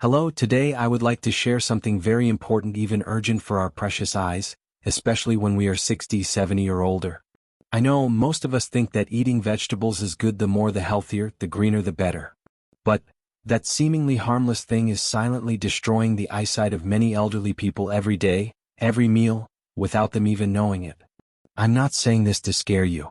Hello, today I would like to share something very important, even urgent for our precious eyes, especially when we are 60, 70 or older. I know most of us think that eating vegetables is good, the more the healthier, the greener the better. But that seemingly harmless thing is silently destroying the eyesight of many elderly people every day, every meal, without them even knowing it. I'm not saying this to scare you.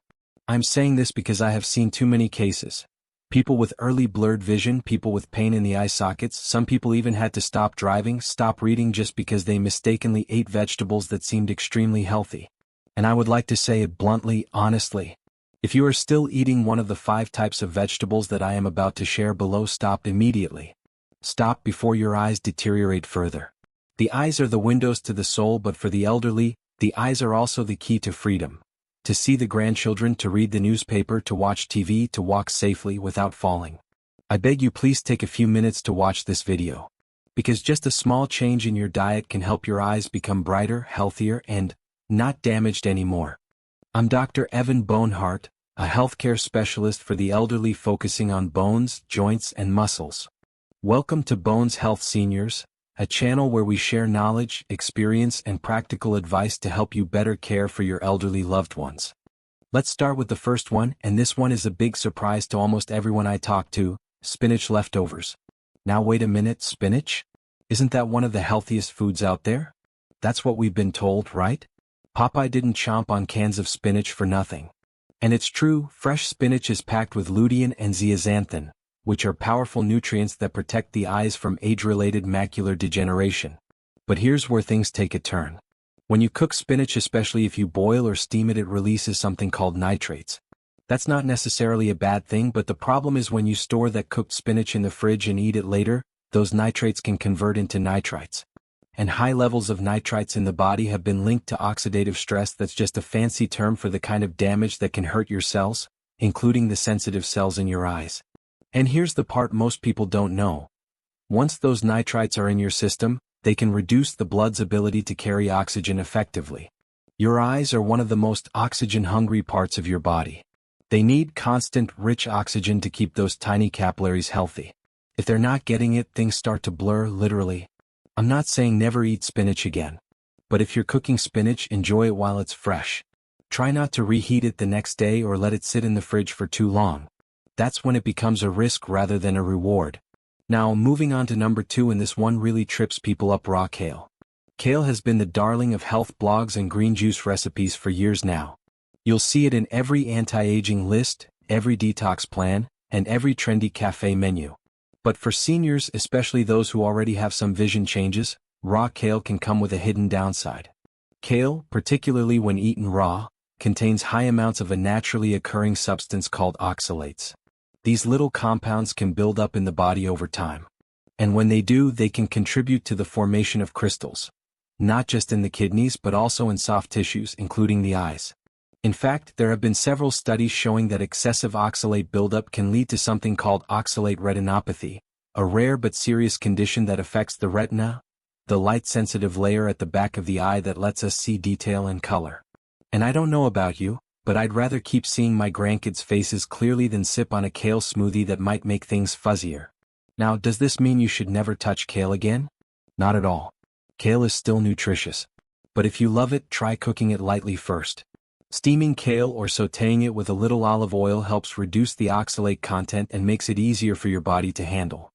I'm saying this because I have seen too many cases. People with early blurred vision, people with pain in the eye sockets, some people even had to stop driving, stop reading just because they mistakenly ate vegetables that seemed extremely healthy. And I would like to say it bluntly, honestly. If you are still eating one of the 5 types of vegetables that I am about to share below, stop immediately. Stop before your eyes deteriorate further. The eyes are the windows to the soul, but for the elderly, the eyes are also the key to freedom. To see the grandchildren, to read the newspaper, to watch TV, to walk safely without falling. I beg you, please take a few minutes to watch this video. Because just a small change in your diet can help your eyes become brighter, healthier, and not damaged anymore. I'm Dr. Evan Bonehart, a healthcare specialist for the elderly focusing on bones, joints, and muscles. Welcome to Bones Health Seniors, a channel where we share knowledge, experience, and practical advice to help you better care for your elderly loved ones. Let's start with the first one, and this one is a big surprise to almost everyone I talk to: spinach leftovers. Now wait a minute, spinach? Isn't that one of the healthiest foods out there? That's what we've been told, right? Popeye didn't chomp on cans of spinach for nothing. And it's true, fresh spinach is packed with lutein and zeaxanthin, which are powerful nutrients that protect the eyes from age-related macular degeneration. But here's where things take a turn. When you cook spinach, especially if you boil or steam it, it releases something called nitrates. That's not necessarily a bad thing, but the problem is when you store that cooked spinach in the fridge and eat it later, those nitrates can convert into nitrites. And high levels of nitrites in the body have been linked to oxidative stress. That's just a fancy term for the kind of damage that can hurt your cells, including the sensitive cells in your eyes. And here's the part most people don't know. Once those nitrites are in your system, they can reduce the blood's ability to carry oxygen effectively. Your eyes are one of the most oxygen-hungry parts of your body. They need constant, rich oxygen to keep those tiny capillaries healthy. If they're not getting it, things start to blur, literally. I'm not saying never eat spinach again. But if you're cooking spinach, enjoy it while it's fresh. Try not to reheat it the next day or let it sit in the fridge for too long. That's when it becomes a risk rather than a reward. Now, moving on to number 2, and this one really trips people up: raw kale. Kale has been the darling of health blogs and green juice recipes for years now. You'll see it in every anti-aging list, every detox plan, and every trendy cafe menu. But for seniors, especially those who already have some vision changes, raw kale can come with a hidden downside. Kale, particularly when eaten raw, contains high amounts of a naturally occurring substance called oxalates. These little compounds can build up in the body over time. And when they do, they can contribute to the formation of crystals. Not just in the kidneys but also in soft tissues, including the eyes. In fact, there have been several studies showing that excessive oxalate buildup can lead to something called oxalate retinopathy, a rare but serious condition that affects the retina, the light-sensitive layer at the back of the eye that lets us see detail and color. And I don't know about you, but I'd rather keep seeing my grandkids' faces clearly than sip on a kale smoothie that might make things fuzzier. Now, does this mean you should never touch kale again? Not at all. Kale is still nutritious. But if you love it, try cooking it lightly first. Steaming kale or sautéing it with a little olive oil helps reduce the oxalate content and makes it easier for your body to handle.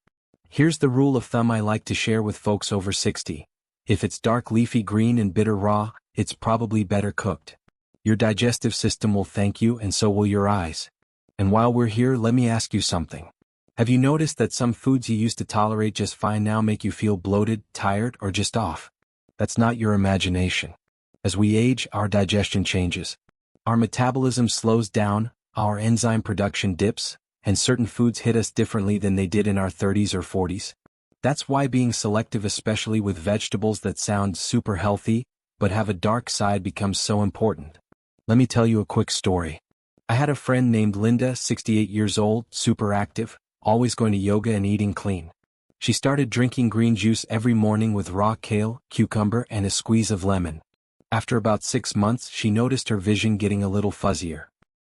Here's the rule of thumb I like to share with folks over 60. If it's dark leafy green and bitter raw, it's probably better cooked. Your digestive system will thank you, and so will your eyes. And while we're here, let me ask you something. Have you noticed that some foods you used to tolerate just fine now make you feel bloated, tired, or just off? That's not your imagination. As we age, our digestion changes. Our metabolism slows down, our enzyme production dips, and certain foods hit us differently than they did in our 30s or 40s. That's why being selective, especially with vegetables that sound super healthy, but have a dark side, becomes so important. Let me tell you a quick story. I had a friend named Linda, 68 years old, super active, always going to yoga and eating clean. She started drinking green juice every morning with raw kale, cucumber, and a squeeze of lemon. After about 6 months, she noticed her vision getting a little fuzzier.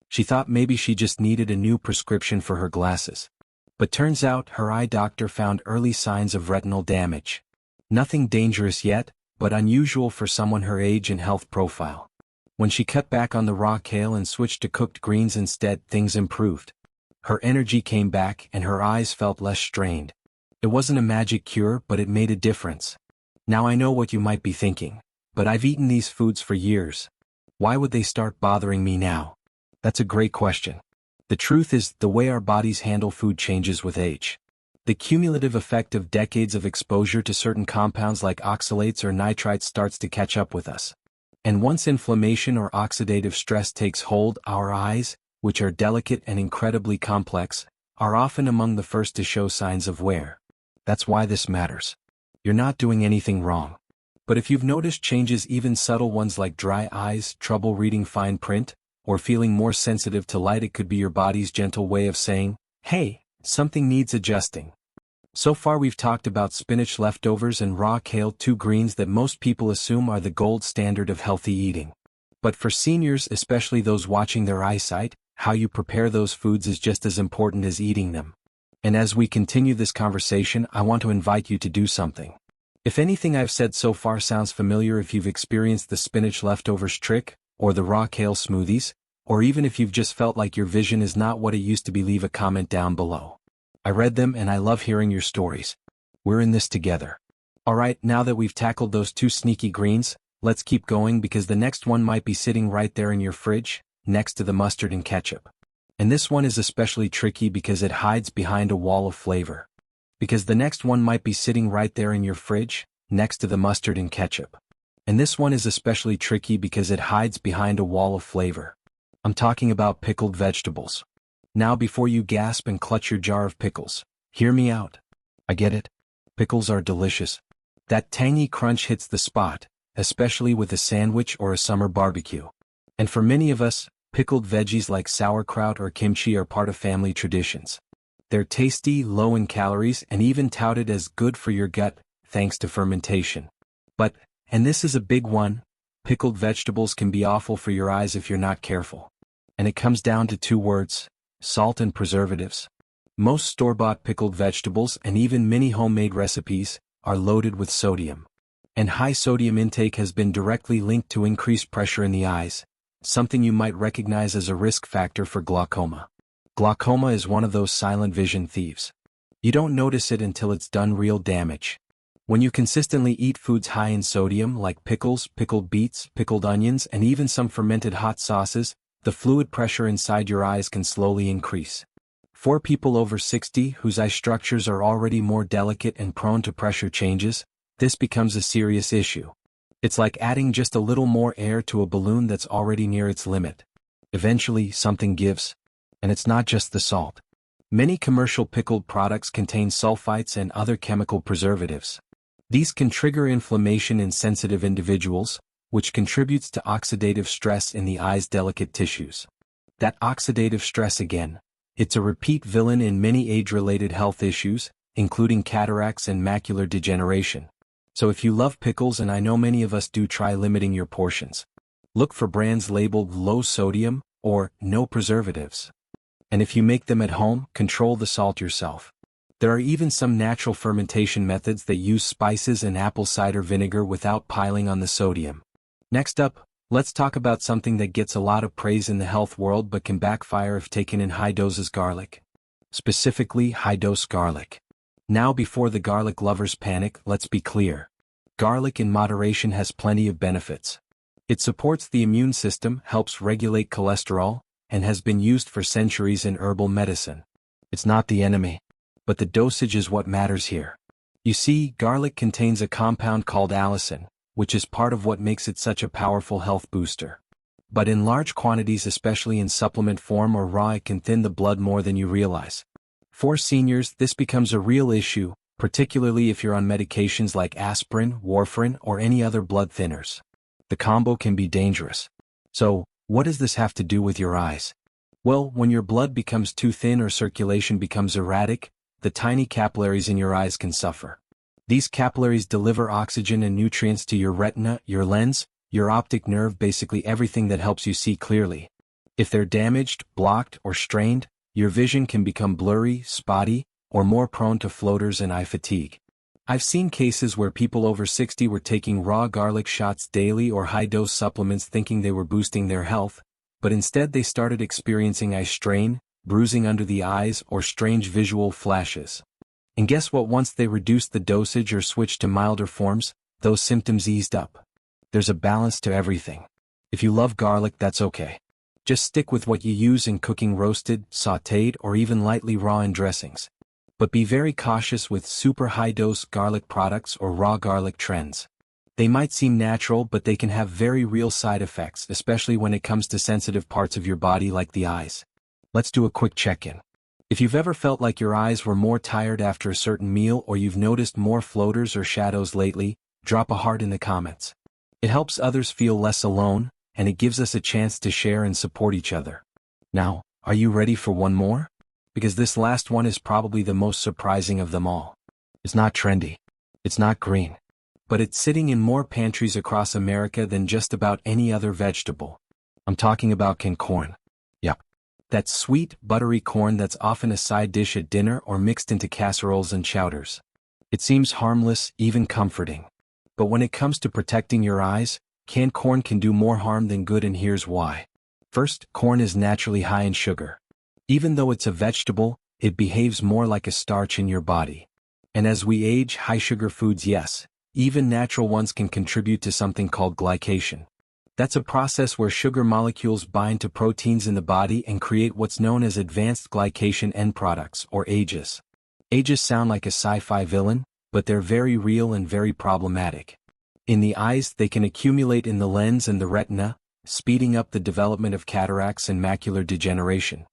She thought maybe she just needed a new prescription for her glasses. But turns out her eye doctor found early signs of retinal damage. Nothing dangerous yet, but unusual for someone her age and health profile. When she cut back on the raw kale and switched to cooked greens instead, things improved. Her energy came back and her eyes felt less strained. It wasn't a magic cure, but it made a difference. Now I know what you might be thinking, but I've eaten these foods for years. Why would they start bothering me now? That's a great question. The truth is, the way our bodies handle food changes with age. The cumulative effect of decades of exposure to certain compounds like oxalates or nitrites starts to catch up with us. And once inflammation or oxidative stress takes hold, our eyes, which are delicate and incredibly complex, are often among the first to show signs of wear. That's why this matters. You're not doing anything wrong. But if you've noticed changes, even subtle ones like dry eyes, trouble reading fine print, or feeling more sensitive to light, it could be your body's gentle way of saying, hey, something needs adjusting. So far we've talked about spinach leftovers and raw kale, two greens that most people assume are the gold standard of healthy eating. But for seniors, especially those watching their eyesight, how you prepare those foods is just as important as eating them. And as we continue this conversation, I want to invite you to do something. If anything I've said so far sounds familiar, if you've experienced the spinach leftovers trick, or the raw kale smoothies, or even if you've just felt like your vision is not what it used to be, leave a comment down below. I read them and I love hearing your stories. We're in this together. Alright, now that we've tackled those two sneaky greens, let's keep going because the next one might be sitting right there in your fridge, next to the mustard and ketchup. And this one is especially tricky because it hides behind a wall of flavor. Because the next one might be sitting right there in your fridge, next to the mustard and ketchup. And this one is especially tricky because it hides behind a wall of flavor. I'm talking about pickled vegetables. Now before you gasp and clutch your jar of pickles, hear me out. I get it. Pickles are delicious. That tangy crunch hits the spot, especially with a sandwich or a summer barbecue. And for many of us, pickled veggies like sauerkraut or kimchi are part of family traditions. They're tasty, low in calories, and even touted as good for your gut, thanks to fermentation. But, and this is a big one, pickled vegetables can be awful for your eyes if you're not careful. And it comes down to two words: salt and preservatives. Most store-bought pickled vegetables and even many homemade recipes are loaded with sodium. And high sodium intake has been directly linked to increased pressure in the eyes, something you might recognize as a risk factor for glaucoma. Glaucoma is one of those silent vision thieves. You don't notice it until it's done real damage. When you consistently eat foods high in sodium like pickles, pickled beets, pickled onions, and even some fermented hot sauces, the fluid pressure inside your eyes can slowly increase. For people over 60 whose eye structures are already more delicate and prone to pressure changes, this becomes a serious issue. It's like adding just a little more air to a balloon that's already near its limit. Eventually, something gives. And it's not just the salt. Many commercial pickled products contain sulfites and other chemical preservatives. These can trigger inflammation in sensitive individuals, which contributes to oxidative stress in the eye's delicate tissues. That oxidative stress again, it's a repeat villain in many age-related health issues, including cataracts and macular degeneration. So if you love pickles, and I know many of us do, try limiting your portions. Look for brands labeled low sodium or no preservatives. And if you make them at home, control the salt yourself. There are even some natural fermentation methods that use spices and apple cider vinegar without piling on the sodium. Next up, let's talk about something that gets a lot of praise in the health world but can backfire if taken in high doses: garlic. Specifically, high-dose garlic. Now before the garlic lovers panic, let's be clear. Garlic in moderation has plenty of benefits. It supports the immune system, helps regulate cholesterol, and has been used for centuries in herbal medicine. It's not the enemy. But the dosage is what matters here. You see, garlic contains a compound called allicin, which is part of what makes it such a powerful health booster. But in large quantities, especially in supplement form or raw, it can thin the blood more than you realize. For seniors, this becomes a real issue, particularly if you're on medications like aspirin, warfarin, or any other blood thinners. The combo can be dangerous. So, what does this have to do with your eyes? Well, when your blood becomes too thin or circulation becomes erratic, the tiny capillaries in your eyes can suffer. These capillaries deliver oxygen and nutrients to your retina, your lens, your optic nerve, basically everything that helps you see clearly. If they're damaged, blocked, or strained, your vision can become blurry, spotty, or more prone to floaters and eye fatigue. I've seen cases where people over 60 were taking raw garlic shots daily or high-dose supplements thinking they were boosting their health, but instead they started experiencing eye strain, bruising under the eyes, or strange visual flashes. And guess what? Once they reduced the dosage or switched to milder forms, those symptoms eased up. There's a balance to everything. If you love garlic, that's okay. Just stick with what you use in cooking: roasted, sautéed, or even lightly raw in dressings. But be very cautious with super high-dose garlic products or raw garlic trends. They might seem natural, but they can have very real side effects, especially when it comes to sensitive parts of your body like the eyes. Let's do a quick check-in. If you've ever felt like your eyes were more tired after a certain meal, or you've noticed more floaters or shadows lately, drop a heart in the comments. It helps others feel less alone, and it gives us a chance to share and support each other. Now, are you ready for one more? Because this last one is probably the most surprising of them all. It's not trendy. It's not green. But it's sitting in more pantries across America than just about any other vegetable. I'm talking about canned corn. Yep. That sweet, buttery corn that's often a side dish at dinner or mixed into casseroles and chowders. It seems harmless, even comforting. But when it comes to protecting your eyes, canned corn can do more harm than good, and here's why. First, corn is naturally high in sugar. Even though it's a vegetable, it behaves more like a starch in your body. And as we age, high-sugar foods, yes, even natural ones, can contribute to something called glycation. That's a process where sugar molecules bind to proteins in the body and create what's known as advanced glycation end products, or AGEs. AGEs sound like a sci-fi villain, but they're very real and very problematic. In the eyes, they can accumulate in the lens and the retina, speeding up the development of cataracts and macular degeneration.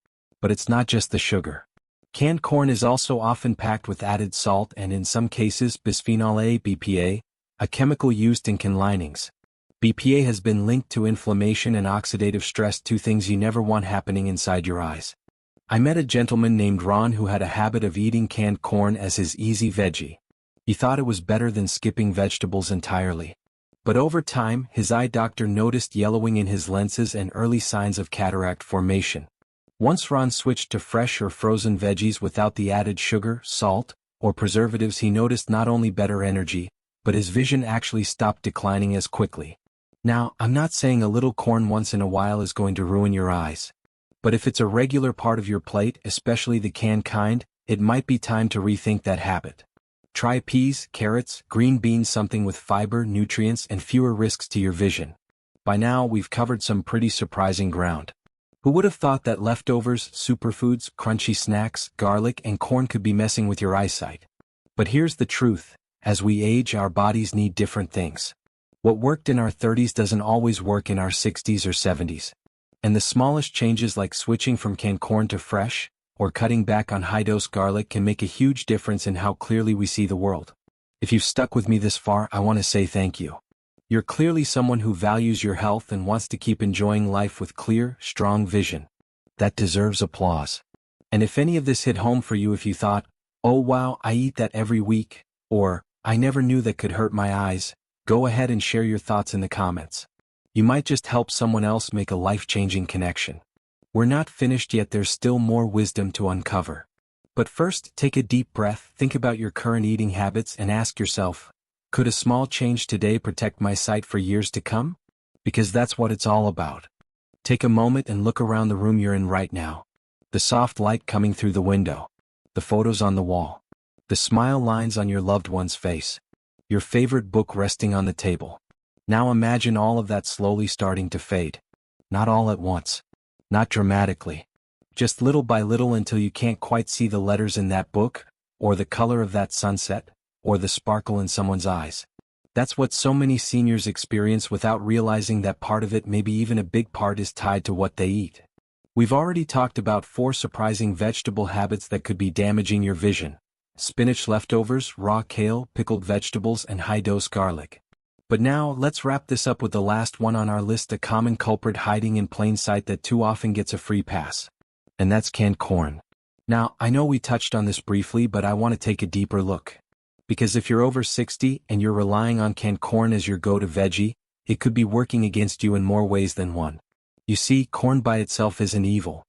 But it's not just the sugar. Canned corn is also often packed with added salt and, in some cases, bisphenol A (BPA), a chemical used in can linings. BPA has been linked to inflammation and oxidative stress, two things you never want happening inside your eyes. I met a gentleman named Ron who had a habit of eating canned corn as his easy veggie. He thought it was better than skipping vegetables entirely. But over time, his eye doctor noticed yellowing in his lenses and early signs of cataract formation. Once Ron switched to fresh or frozen veggies without the added sugar, salt, or preservatives, he noticed not only better energy, but his vision actually stopped declining as quickly. Now, I'm not saying a little corn once in a while is going to ruin your eyes. But if it's a regular part of your plate, especially the canned kind, it might be time to rethink that habit. Try peas, carrots, green beans, something with fiber, nutrients, and fewer risks to your vision. By now, we've covered some pretty surprising ground. Who would have thought that leftovers, superfoods, crunchy snacks, garlic, and corn could be messing with your eyesight? But here's the truth. As we age, our bodies need different things. What worked in our 30s doesn't always work in our 60s or 70s. And the smallest changes, like switching from canned corn to fresh, or cutting back on high-dose garlic, can make a huge difference in how clearly we see the world. If you've stuck with me this far, I want to say thank you. You're clearly someone who values your health and wants to keep enjoying life with clear, strong vision. That deserves applause. And if any of this hit home for you, if you thought, "Oh wow, I eat that every week," or "I never knew that could hurt my eyes," go ahead and share your thoughts in the comments. You might just help someone else make a life-changing connection. We're not finished yet, there's still more wisdom to uncover. But first, take a deep breath, think about your current eating habits, and ask yourself, could a small change today protect my sight for years to come? Because that's what it's all about. Take a moment and look around the room you're in right now. The soft light coming through the window. The photos on the wall. The smile lines on your loved one's face. Your favorite book resting on the table. Now imagine all of that slowly starting to fade. Not all at once. Not dramatically. Just little by little, until you can't quite see the letters in that book, or the color of that sunset, or the sparkle in someone's eyes. That's what so many seniors experience without realizing that part of it, maybe even a big part, is tied to what they eat. We've already talked about 4 surprising vegetable habits that could be damaging your vision: spinach leftovers, raw kale, pickled vegetables, and high-dose garlic. But now, let's wrap this up with the last one on our list, a common culprit hiding in plain sight that too often gets a free pass. And that's canned corn. Now, I know we touched on this briefly, but I want to take a deeper look. Because if you're over 60 and you're relying on canned corn as your go-to veggie, it could be working against you in more ways than one. You see, corn by itself isn't evil.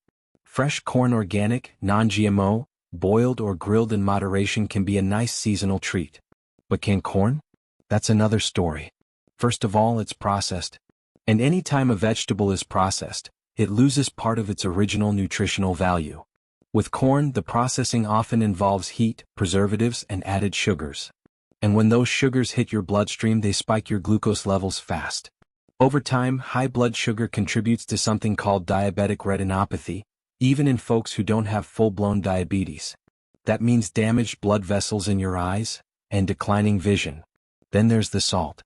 Fresh corn, organic, non-GMO, boiled or grilled in moderation, can be a nice seasonal treat. But canned corn? That's another story. First of all, it's processed. And any time a vegetable is processed, it loses part of its original nutritional value. With corn, the processing often involves heat, preservatives, and added sugars. And when those sugars hit your bloodstream, they spike your glucose levels fast. Over time, high blood sugar contributes to something called diabetic retinopathy, even in folks who don't have full-blown diabetes. That means damaged blood vessels in your eyes and declining vision. Then there's the salt.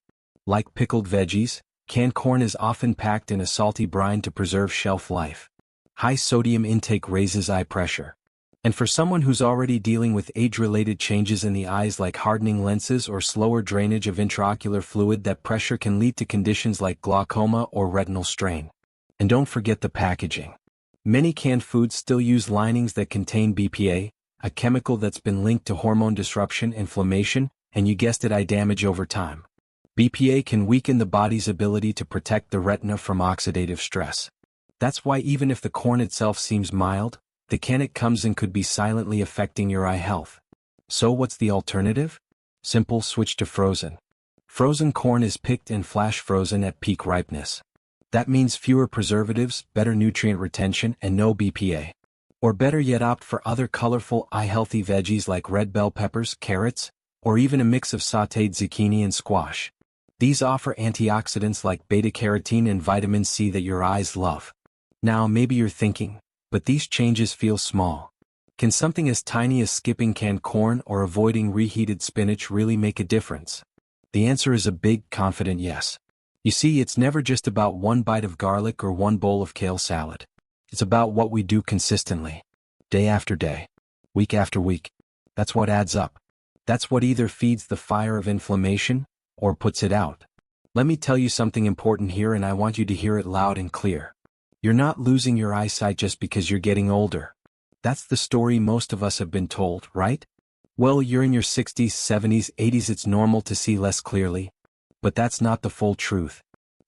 Like pickled veggies, canned corn is often packed in a salty brine to preserve shelf life. High sodium intake raises eye pressure. And for someone who's already dealing with age-related changes in the eyes like hardening lenses or slower drainage of intraocular fluid, that pressure can lead to conditions like glaucoma or retinal strain. And don't forget the packaging. Many canned foods still use linings that contain BPA, a chemical that's been linked to hormone disruption, inflammation, and you guessed it, eye damage over time. BPA can weaken the body's ability to protect the retina from oxidative stress. That's why even if the corn itself seems mild, the can it comes in could be silently affecting your eye health. So what's the alternative? Simple: switch to frozen. Frozen corn is picked and flash frozen at peak ripeness. That means fewer preservatives, better nutrient retention, and no BPA. Or better yet, opt for other colorful, eye-healthy veggies like red bell peppers, carrots, or even a mix of sautéed zucchini and squash. These offer antioxidants like beta-carotene and vitamin C that your eyes love. Now maybe you're thinking, but these changes feel small. Can something as tiny as skipping canned corn or avoiding reheated spinach really make a difference? The answer is a big, confident yes. You see, it's never just about one bite of garlic or one bowl of kale salad. It's about what we do consistently. Day after day. Week after week. That's what adds up. That's what either feeds the fire of inflammation or puts it out. Let me tell you something important here, and I want you to hear it loud and clear. You're not losing your eyesight just because you're getting older. That's the story most of us have been told, right? Well, you're in your 60s, 70s, 80s, it's normal to see less clearly. But that's not the full truth.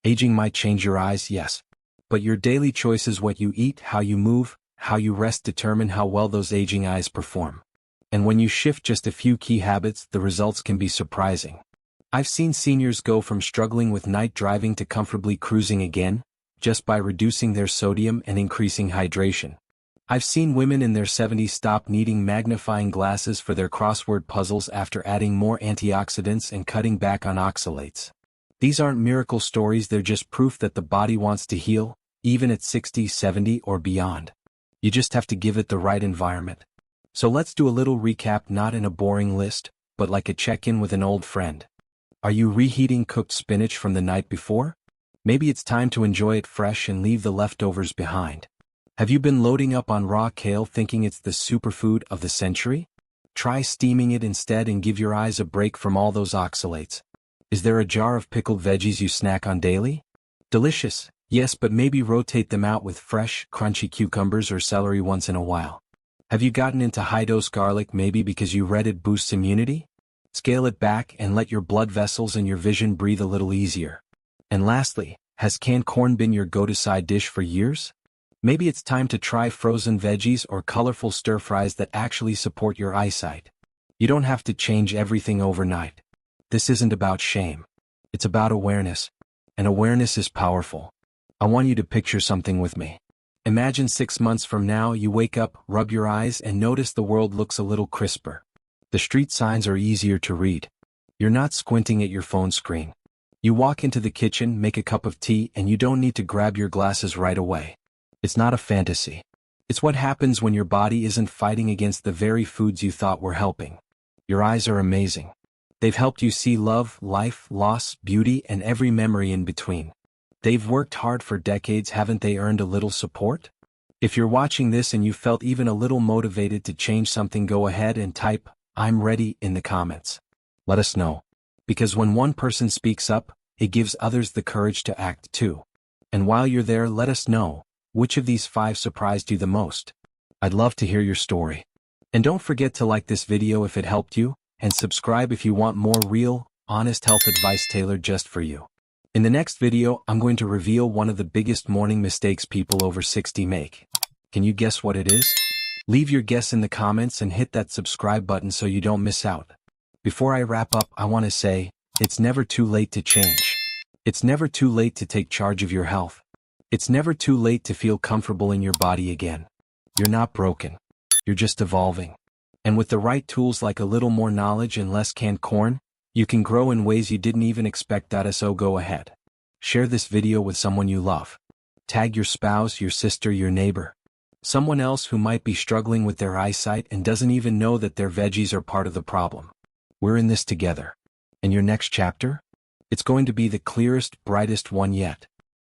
Aging might change your eyes, yes. But your daily choices, what you eat, how you move, how you rest, determine how well those aging eyes perform. And when you shift just a few key habits, the results can be surprising. I've seen seniors go from struggling with night driving to comfortably cruising again, just by reducing their sodium and increasing hydration. I've seen women in their 70s stop needing magnifying glasses for their crossword puzzles after adding more antioxidants and cutting back on oxalates. These aren't miracle stories, they're just proof that the body wants to heal, even at 60, 70, or beyond. You just have to give it the right environment. So let's do a little recap, not in a boring list, but like a check-in with an old friend. Are you reheating cooked spinach from the night before? Maybe it's time to enjoy it fresh and leave the leftovers behind. Have you been loading up on raw kale thinking it's the superfood of the century? Try steaming it instead and give your eyes a break from all those oxalates. Is there a jar of pickled veggies you snack on daily? Delicious, yes, but maybe rotate them out with fresh, crunchy cucumbers or celery once in a while. Have you gotten into high-dose garlic maybe because you read it boosts immunity? Scale it back and let your blood vessels and your vision breathe a little easier. And lastly, has canned corn been your go-to side dish for years? Maybe it's time to try frozen veggies or colorful stir-fries that actually support your eyesight. You don't have to change everything overnight. This isn't about shame. It's about awareness. And awareness is powerful. I want you to picture something with me. Imagine 6 months from now you wake up, rub your eyes, and notice the world looks a little crisper. The street signs are easier to read. You're not squinting at your phone screen. You walk into the kitchen, make a cup of tea, and you don't need to grab your glasses right away. It's not a fantasy. It's what happens when your body isn't fighting against the very foods you thought were helping. Your eyes are amazing. They've helped you see love, life, loss, beauty, and every memory in between. They've worked hard for decades, haven't they earned a little support? If you're watching this and you felt even a little motivated to change something, go ahead and type, "I'm ready," in the comments. Let us know. Because when one person speaks up, it gives others the courage to act too. And while you're there, let us know, which of these 5 surprised you the most? I'd love to hear your story. And don't forget to like this video if it helped you, and subscribe if you want more real, honest health advice tailored just for you. In the next video, I'm going to reveal one of the biggest morning mistakes people over 60 make. Can you guess what it is? Leave your guess in the comments and hit that subscribe button so you don't miss out. Before I wrap up, I want to say, it's never too late to change. It's never too late to take charge of your health. It's never too late to feel comfortable in your body again. You're not broken. You're just evolving. And with the right tools like a little more knowledge and less canned corn, you can grow in ways you didn't even expect. So go ahead. Share this video with someone you love. Tag your spouse, your sister, your neighbor. Someone else who might be struggling with their eyesight and doesn't even know that their veggies are part of the problem. We're in this together. And your next chapter? It's going to be the clearest, brightest one yet.